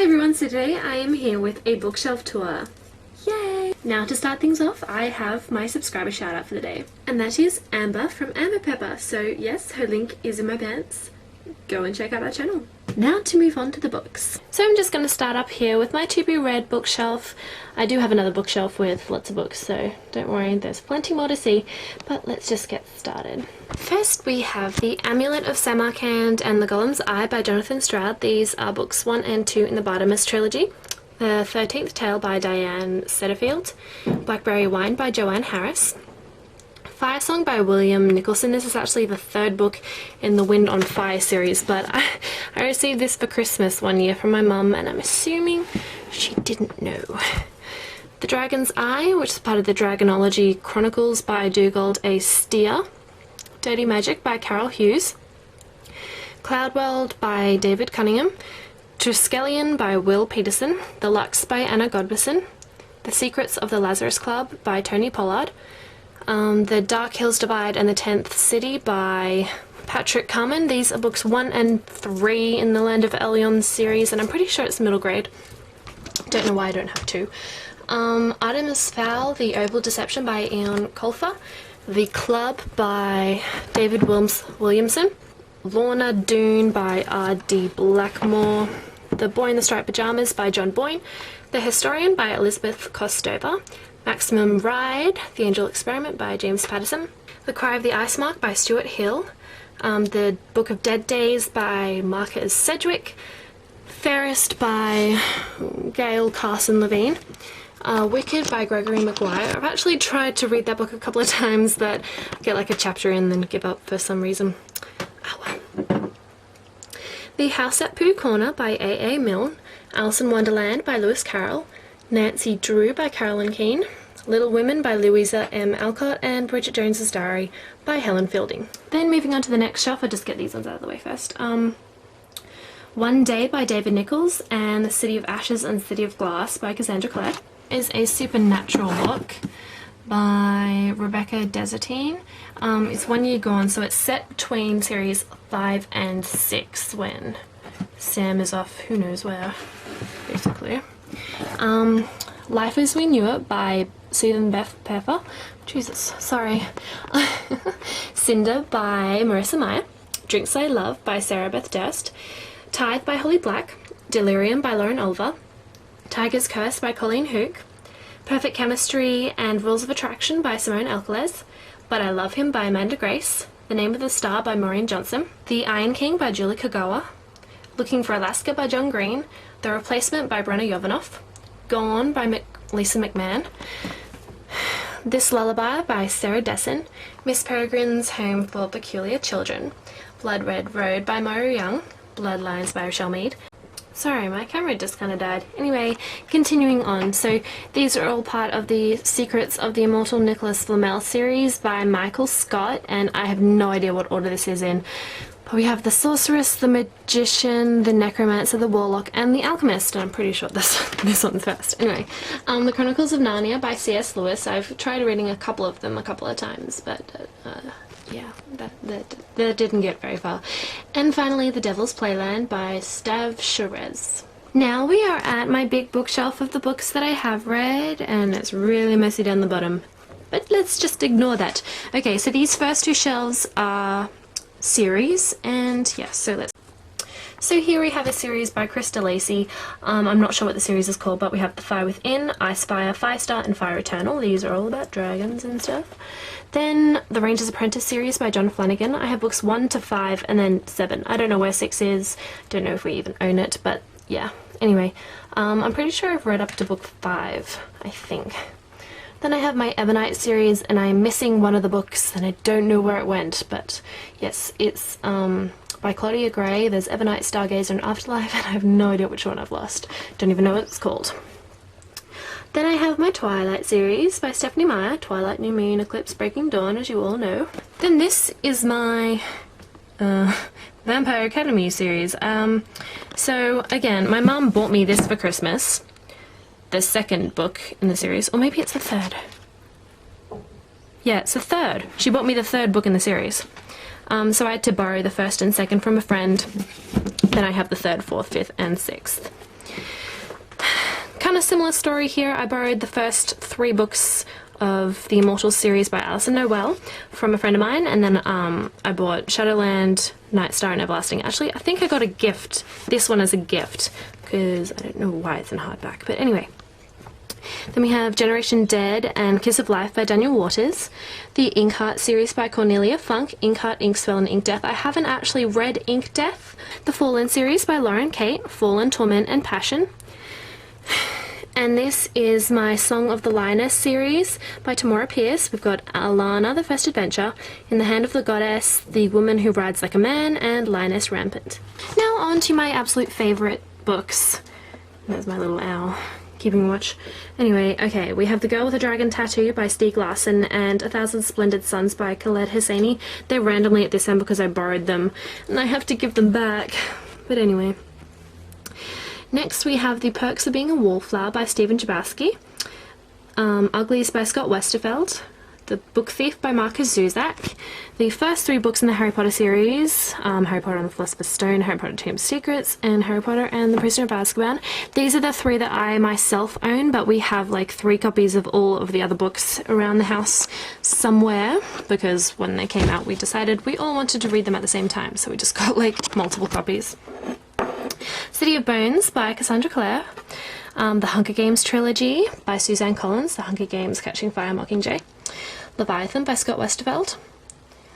everyone, so today I am here with a bookshelf tour. Yay! Now to start things off, I have my subscriber shout out for the day. And that is Amber from Amber Pepper. So yes, her link is in my pants. Go and check out our channel. Now to move on to the books. So I'm just going to start up here with my to be read bookshelf. I do have another bookshelf with lots of books, so don't worry, there's plenty more to see, but let's just get started. First we have The Amulet of Samarkand and The Golem's Eye by Jonathan Stroud. These are books 1 and 2 in the Bartimaeus trilogy. The 13th Tale by Diane Setterfield. Blackberry Wine by Joanne Harris. Fire Song by William Nicholson. This is actually the third book in the Wind on Fire series, but I received this for Christmas one year from my mum, and I'm assuming she didn't know. The Dragon's Eye, which is part of the Dragonology Chronicles by Dugald A. Steer. Dirty Magic by Carol Hughes. Cloudworld by David Cunningham. Triskelion by Will Peterson. The Lux by Anna Godwinson. The Secrets of the Lazarus Club by Tony Pollard. The Dark Hills Divide and the 10th City by Patrick Carman. These are books 1 and 3 in the Land of Elyon series, and I'm pretty sure it's middle grade. Don't know why I don't have 2. Artemis Fowl, The Oval Deception by Ian Colfer. The Club by David Williamson. Lorna Doone by R.D. Blackmore. The Boy in the Striped Pyjamas by John Boyne. The Historian by Elizabeth Kostova. Maximum Ride, The Angel Experiment by James Patterson. The Cry of the Ice Mark by Stuart Hill. The Book of Dead Days by Marcus Sedgwick. Fairest by Gail Carson Levine. Wicked by Gregory Maguire. I've actually tried to read that book a couple of times, but I get like a chapter in and then give up for some reason. Oh well. The House at Pooh Corner by A.A. Milne. Alice in Wonderland by Lewis Carroll. Nancy Drew by Carolyn Keene. Little Women by Louisa M. Alcott, and Bridget Jones's Diary by Helen Fielding. Then moving on to the next shelf, I'll just get these ones out of the way first. One Day by David Nichols and The City of Ashes and City of Glass by Cassandra Clare is a supernatural book by Rebecca Desertine. It's 1 year gone, so it's set between series 5 and 6 when Sam is off who knows where, basically. Life as We Knew It by Susan Beth Pepper. Jesus, sorry. Cinder by Marissa Meyer. Drinks I Love by Sarah Beth Durst. Tithe by Holly Black. Delirium by Lauren Oliver. Tiger's Curse by Colleen Hook. Perfect Chemistry and Rules of Attraction by Simone Alcalez. But I Love Him by Amanda Grace. The Name of the Star by Maureen Johnson. The Iron King by Julie Kagawa. Looking for Alaska by John Green. The Replacement by Brenna Yovanov. Gone by Lisa McMahon. This Lullaby by Sarah Dessen. Miss Peregrine's Home for Peculiar Children. Blood Red Road by Moira Young. Bloodlines by Rochelle Mead. Sorry, my camera just kind of died. Anyway, continuing on. So these are all part of the Secrets of the Immortal Nicholas Flamel series by Michael Scott, and I have no idea what order this is in. But we have the Sorceress, the Magician, the Necromancer, the Warlock, and the Alchemist, and I'm pretty sure this one's first. Anyway, The Chronicles of Narnia by C.S. Lewis. I've tried reading a couple of them a couple of times, but yeah, that didn't get very far. And finally, The Devil's Playland by Stav Sherez. Now we are at my big bookshelf of the books that I have read, and it's really messy down the bottom. But let's just ignore that. Okay, so these first two shelves are series, and yeah, so here we have a series by Krista Lacey. I'm not sure what the series is called, but we have The Fire Within, Icefire, Firestar, and Fire Eternal. These are all about dragons and stuff. Then The Ranger's Apprentice series by John Flanagan. I have books 1 to 5 and then 7. I don't know where 6 is. Don't know if we even own it, but yeah. Anyway, I'm pretty sure I've read up to book 5, I think. Then I have my Ebonite series, and I'm missing one of the books, and I don't know where it went, but yes, it's by Claudia Gray. There's Ebonite, Stargazer, and Afterlife, and I have no idea which one I've lost. Don't even know what it's called. Then I have my Twilight series by Stephanie Meyer. Twilight, New Moon, Eclipse, Breaking Dawn, as you all know. Then this is my Vampire Academy series. So again, my mum bought me this for Christmas. The second book in the series, or maybe it's the third. Yeah, it's the third. She bought me the third book in the series. So I had to borrow the first and second from a friend. Then I have the third, fourth, fifth, and sixth. on a similar story here. I borrowed the first 3 books of the Immortals series by Alison Noel from a friend of mine, and then I bought Shadowland, Night Star and Everlasting. Actually, I think I got a gift, this one as a gift, because I don't know why it's in hardback, but anyway. Then we have Generation Dead and Kiss of Life by Daniel Waters, the Inkheart series by Cornelia Funk, Inkheart, Inkspell and Ink Death. I haven't actually read Ink Death. The Fallen series by Lauren Kate, Fallen, Torment and Passion. And this is my Song of the Lioness series by Tamora Pierce. We've got Alana, the First Adventure, In the Hand of the Goddess, The Woman Who Rides Like a Man, and Lioness Rampant. Now on to my absolute favourite books. There's my little owl keeping watch. Anyway, okay, we have The Girl with a Dragon Tattoo by Stieg Larsson and A Thousand Splendid Suns by Khaled Hosseini. They're randomly at this end because I borrowed them and I have to give them back. But anyway. Next we have The Perks of Being a Wallflower by Stephen Chbosky, Uglies by Scott Westerfeld, The Book Thief by Marcus Zuzak, the first 3 books in the Harry Potter series, Harry Potter and the Philosopher's Stone, Harry Potter Chamber of Secrets, and Harry Potter and the Prisoner of Azkaban. These are the 3 that I myself own, but we have like 3 copies of all of the other books around the house somewhere, because when they came out we decided we all wanted to read them at the same time, so we just got like multiple copies. City of Bones by Cassandra Clare, The Hunger Games trilogy by Suzanne Collins, The Hunger Games, Catching Fire, Mockingjay, Leviathan by Scott Westerfeld,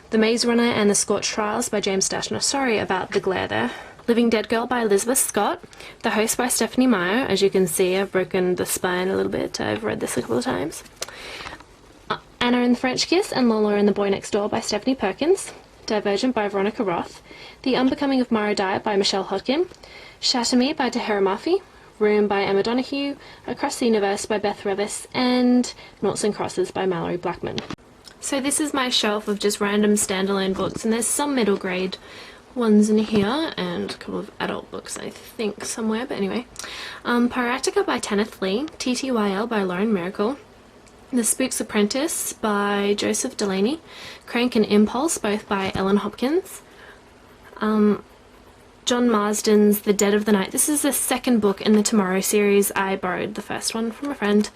The Maze Runner and the Scorched Trials by James Dashner. Sorry about the glare there. Living Dead Girl by Elizabeth Scott, The Host by Stephanie Meyer. As you can see, I've broken the spine a little bit. I've read this a couple of times. Anna and the French Kiss and Lola and the Boy Next Door by Stephanie Perkins, Divergent by Veronica Roth, The Unbecoming of Mara Dyer by Michelle Hodkin, Shatter Me by Tahira Murphy, Room by Emma Donoghue, Across the Universe by Beth Revis, and Noughts and Crosses by Mallory Blackman. So this is my shelf of just random standalone books, and there's some middle grade ones in here, and a couple of adult books I think somewhere, but anyway. Pyractica by Tanith Lee, TTYL by Lauren Miracle, The Spook's Apprentice by Joseph Delaney, Crank and Impulse, both by Ellen Hopkins, John Marsden's The Dead of the Night. This is the second book in the Tomorrow series. I borrowed the first one from a friend.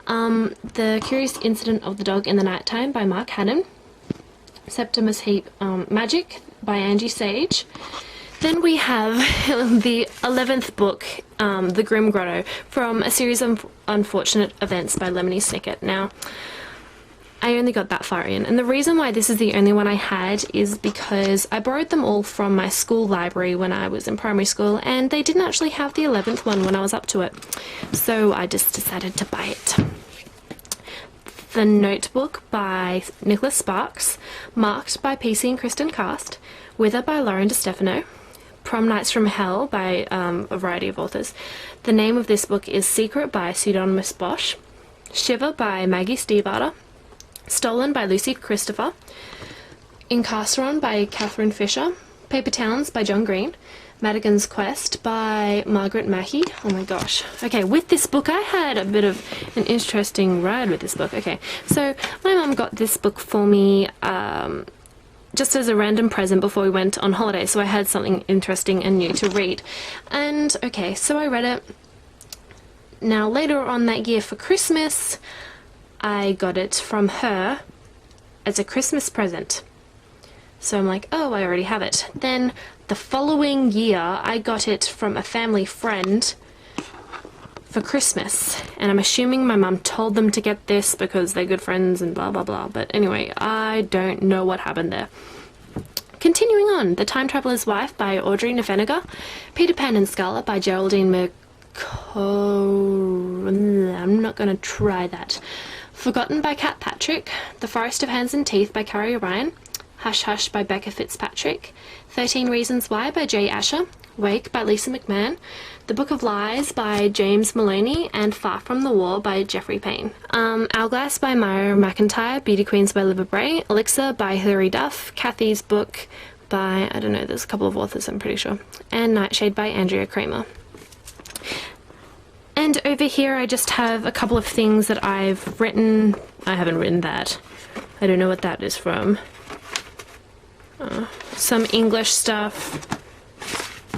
The Curious Incident of the Dog in the Nighttime by Mark Haddon, Septimus Heap Magic by Angie Sage. Then we have the 11th book, The Grim Grotto, from a series of unfortunate events by Lemony Snicket. Now, I only got that far in, and the reason why this is the only one I had is because I borrowed them all from my school library when I was in primary school, and they didn't actually have the 11th one when I was up to it, so I just decided to buy it. The Notebook by Nicholas Sparks, Marked by PC and Kristen Cast, Wither by Lauren DeStefano, Prom Nights from Hell by a variety of authors. The name of this book is Secret by Pseudonymous Bosch, Shiver by Maggie Stiefvater, Stolen by Lucy Christopher, Incarceron by Catherine Fisher, Paper Towns by John Green, Madigan's Quest by Margaret Mackey. Oh my gosh. Okay, with this book I had a bit of an interesting ride with this book. Okay, so my mum got this book for me just as a random present before we went on holiday, so I had something interesting and new to read. And okay, so I read it. Now later on that year for Christmas, I got it from her as a Christmas present. So I'm like, oh, I already have it. Then the following year, I got it from a family friend for Christmas. And I'm assuming my mum told them to get this because they're good friends and blah, blah, blah. But anyway, I don't know what happened there. Continuing on, The Time Traveler's Wife by Audrey Niffenegger, Peter Pan and Scarlet by Geraldine I'm not going to try that. Forgotten by Kat Patrick, The Forest of Hands and Teeth by Carrie Ryan, Hush Hush by Becca Fitzpatrick, 13 Reasons Why by Jay Asher, Wake by Lisa McMahon, The Book of Lies by James Maloney, and Far From the War by Jeffrey Payne. Hourglass by Myra McIntyre, Beauty Queens by Libba Bray, Elixir by Hilary Duff, Kathy's Book by, I don't know, there's a couple of authors I'm pretty sure, and Nightshade by Andrea Kramer. And over here I just have a couple of things that I've written. I haven't written that. I don't know what that is from. Some English stuff.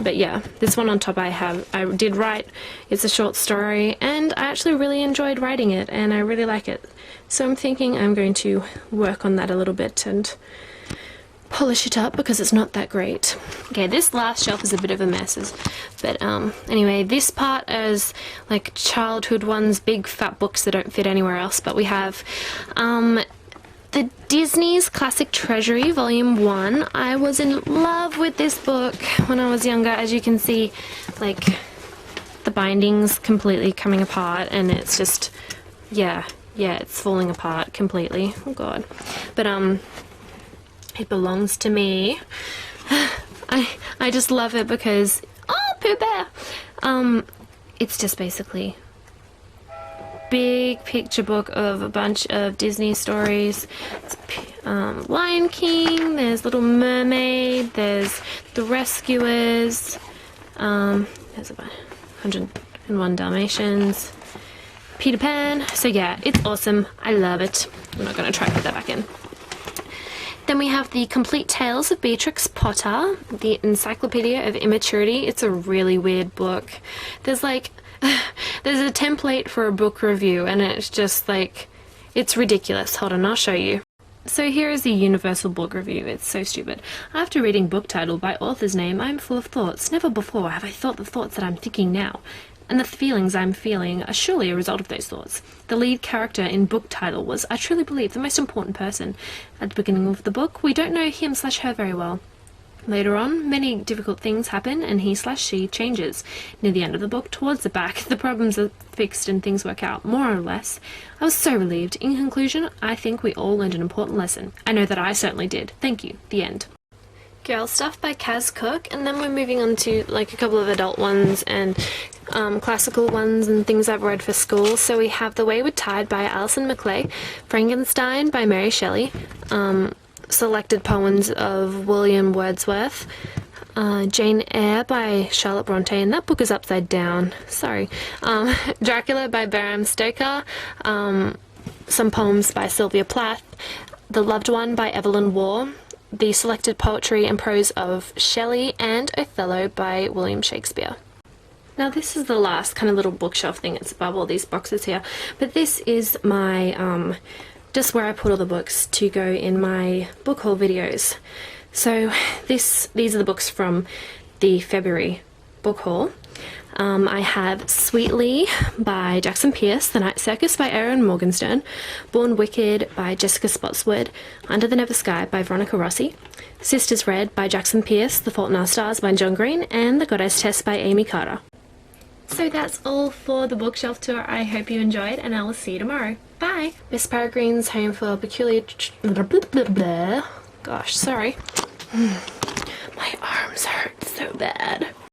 But yeah, this one on top I did write. It's a short story, and I actually really enjoyed writing it, and I really like it. So I'm thinking I'm going to work on that a little bit and polish it up because it's not that great. Okay, this last shelf is a bit of a mess, but anyway, this part is like childhood ones, big fat books that don't fit anywhere else. But we have the Disney's Classic Treasury Volume 1. I was in love with this book when I was younger. As you can see, like the binding's completely coming apart, and it's just, yeah, it's falling apart completely. Oh god. But it belongs to me. I just love it because, oh, Pooh Bear! It's just basically big picture book of a bunch of Disney stories. It's, Lion King, there's Little Mermaid, there's The Rescuers, there's about 101 Dalmatians, Peter Pan. So yeah, it's awesome. I love it. I'm not going to try to put that back in. Then we have the Complete Tales of Beatrix Potter, the Encyclopedia of Immaturity. It's a really weird book. There's like, there's a template for a book review, and it's just like, it's ridiculous. Hold on, I'll show you. So here is the universal book review. It's so stupid. After reading book title by author's name, I am full of thoughts. Never before have I thought the thoughts that I'm thinking now. And the feelings I'm feeling are surely a result of those thoughts. The lead character in book title was, I truly believe, the most important person. At the beginning of the book, we don't know him/her very well. Later on, many difficult things happen, and he/she changes. Near the end of the book, towards the back, the problems are fixed and things work out, more or less. I was so relieved. In conclusion, I think we all learned an important lesson. I know that I certainly did. Thank you. The end. Girl Stuff by Kaz Cook, and then we're moving on to like a couple of adult ones and classical ones and things I've read for school. So we have The Wayward Tide by Alison Macleay, Frankenstein by Mary Shelley, selected poems of William Wordsworth, Jane Eyre by Charlotte Bronte, and that book is upside down, sorry, Dracula by Bram Stoker, some poems by Sylvia Plath, The Loved One by Evelyn Waugh, the selected poetry and prose of Shelley, and Othello by William Shakespeare. Now this is the last kind of little bookshelf thing. It's above all these boxes here, but this is my just where I put all the books to go in my book haul videos. So these are the books from the February book haul. I have Sweetly by Jackson Pierce, The Night Circus by Erin Morgenstern, Born Wicked by Jessica Spotswood, Under the Never Sky by Veronica Rossi, Sisters Red by Jackson Pierce, The Fault in Our Stars by John Green, and The Goddess Test by Amy Carter. So that's all for the bookshelf tour. I hope you enjoyed, and I will see you tomorrow. Bye! Miss Peregrine's Home for Peculiar... Gosh, sorry. My arms hurt so bad.